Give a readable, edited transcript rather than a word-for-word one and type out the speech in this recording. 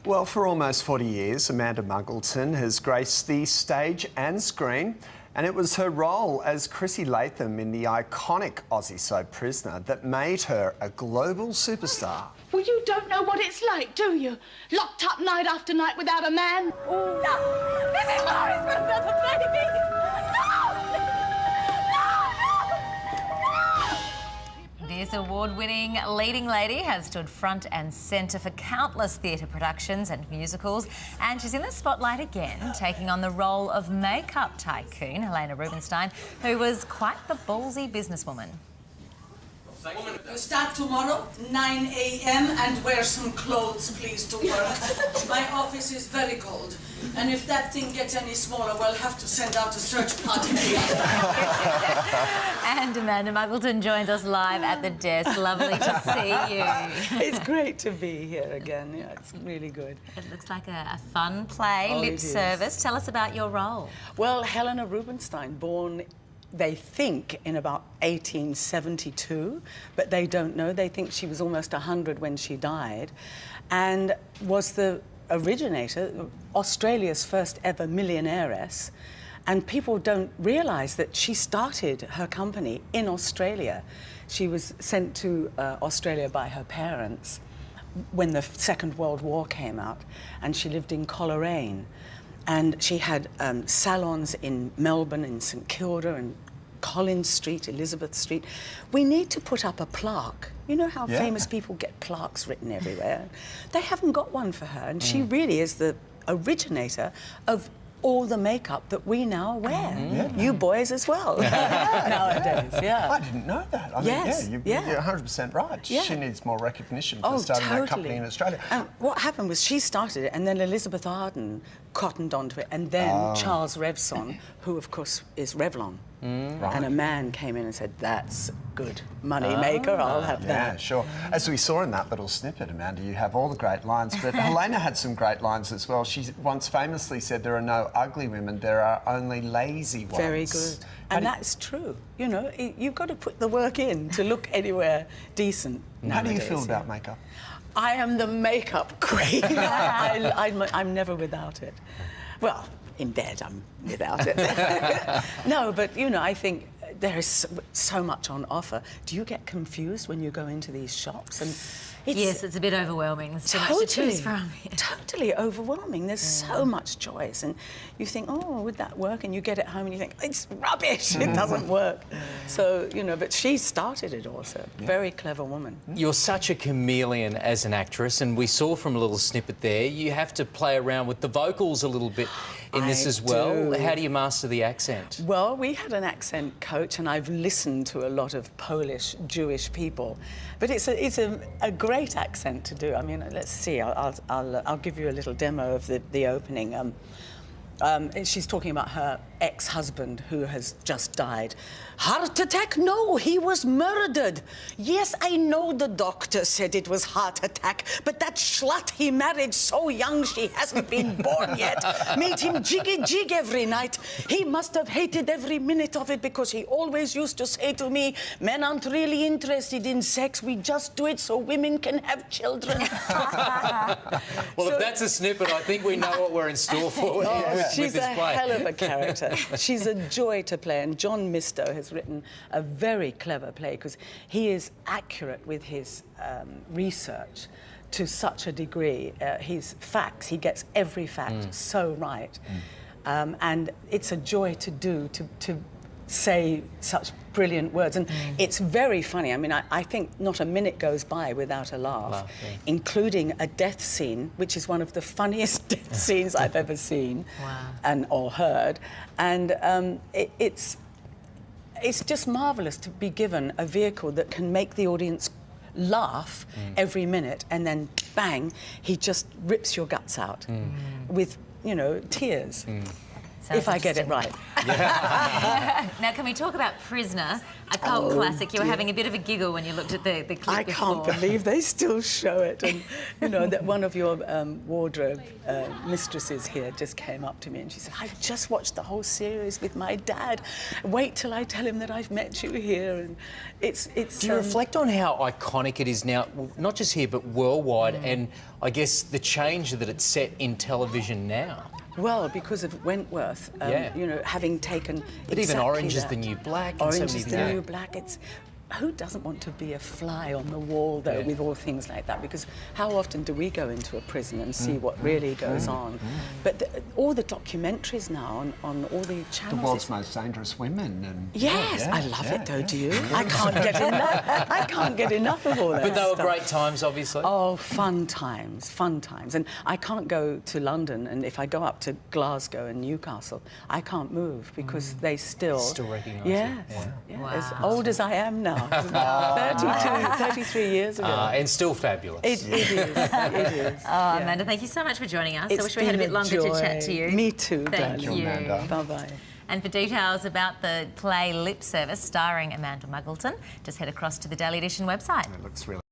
Well, for almost 40 years, Amanda Muggleton has graced the stage and screen, and it was her role as Chrissy Latham in the iconic Aussie soap Prisoner that made her a global superstar. Well, you don't know what it's like, do you? Locked up night after night without a man. No! Mrs. Morris will another baby! This award-winning leading lady has stood front and centre for countless theatre productions and musicals, and she's in the spotlight again, taking on the role of makeup tycoon Helena Rubinstein, who was quite the ballsy businesswoman. You start tomorrow, 9 a.m. and wear some clothes, please, to work. My office is very cold. And if that thing gets any smaller, we'll have to send out a search party. And Amanda Muggleton joins us live at the desk. Lovely to see you. It's great to be here again. Yeah, it's really good. It looks like a fun play, lip service. Tell us about your role. Well, Helena Rubinstein, born, they think, in about 1872, but they don't know. They think she was almost 100 when she died, and was the originator, Australia's first ever millionairess. And people don't realise that she started her company in Australia. She was sent to Australia by her parents when the Second World War came out, and she lived in Coleraine. And she had salons in Melbourne, in St Kilda, and Collins Street, Elizabeth Street. We need to put up a plaque. You know how famous people get plaques written everywhere? They haven't got one for her, and she really is the originator of all the makeup that we now wear. You boys as well. Nowadays, I didn't know that. I mean, you're 100% right. Yeah. She needs more recognition for starting that company in Australia. And what happened was she started it, and then Elizabeth Arden cottoned onto it, and then Charles Revson, who of course is Revlon. And a man came in and said, "That's good money maker, I'll have that." Yeah, sure. As we saw in that little snippet, Amanda, you have all the great lines, but Helena had some great lines as well. She once famously said, "There are no ugly women, there are only lazy ones." Very good. And that's true. You know, you've got to put the work in to look anywhere decent nowadays. How do you feel about makeup? I am the makeup queen. I'm never without it. Well, in bed, I'm without it. No, but, you know, I think there is so much on offer. Do you get confused when you go into these shops? And yes, it's a bit overwhelming. There's too much to choose from. Totally overwhelming. There's so much choice. And you think, oh, would that work? And you get it home and you think, it's rubbish. It doesn't work. So, you know, but she started it also. Very clever woman. You're such a chameleon as an actress, and we saw from a little snippet there, you have to play around with the vocals a little bit in this as well. How do you master the accent? Well, we had an accent coach, and I've listened to a lot of Polish, Jewish people. But it's a great accent to do. I mean, let's see. I'll give you a little demo of the opening. She's talking about her ex-husband who has just died. Heart attack? No, he was murdered. Yes, I know the doctor said it was heart attack, but that slut he married so young she hasn't been born yet made him jiggy-jig every night. He must have hated every minute of it, because he always used to say to me, "Men aren't really interested in sex, we just do it so women can have children." Well, if that's a snippet, I think we know what we're in store for with She's this a play. hell of a character. She's a joy to play, and John Misto has written a very clever play because he is accurate with his research to such a degree. His facts, he gets every fact so right. And it's a joy to do, to say such brilliant words. And it's very funny. I mean, I think not a minute goes by without a laugh, including a death scene, which is one of the funniest death scenes I've ever seen or heard. And it's just marvellous to be given a vehicle that can make the audience laugh every minute, and then, bang, he just rips your guts out with, you know, tears. Sounds if I get it right. Now, can we talk about Prisoner, a cult classic? You were having a bit of a giggle when you looked at the clip I before. can't believe they still show it. And, you know, that one of your wardrobe mistresses here just came up to me and she said, I've just watched the whole series with my dad. Wait till I tell him that I've met you here. And it's. Do you reflect on how iconic it is now, well, not just here, but worldwide, and I guess the change that it's set in television now? Well, because of Wentworth, you know, having taken But even Orange is the New Black. And Orange so many is the New Black. It's who doesn't want to be a fly on the wall, though, with all things like that? Because how often do we go into a prison and see what really goes on? But all the documentaries now on all the channels. The world's most dangerous women. And yes, I love it, though. Do you? I can't get enough. I can't get enough of all that. But they were stuff. great times, obviously. Oh, fun times, fun times. And I can't go to London, and if I go up to Glasgow and Newcastle, I can't move because they still recognise yes, it. yeah. Wow. As old as I am now, 33 years ago. And still fabulous. It is, it is. Oh, Amanda, thank you so much for joining us. I wish we had a bit longer to chat to you. Me too, Thank darling. you. Amanda. Bye-bye. And for details about the play Lip Service starring Amanda Muggleton, just head across to the Daily Edition website. It looks really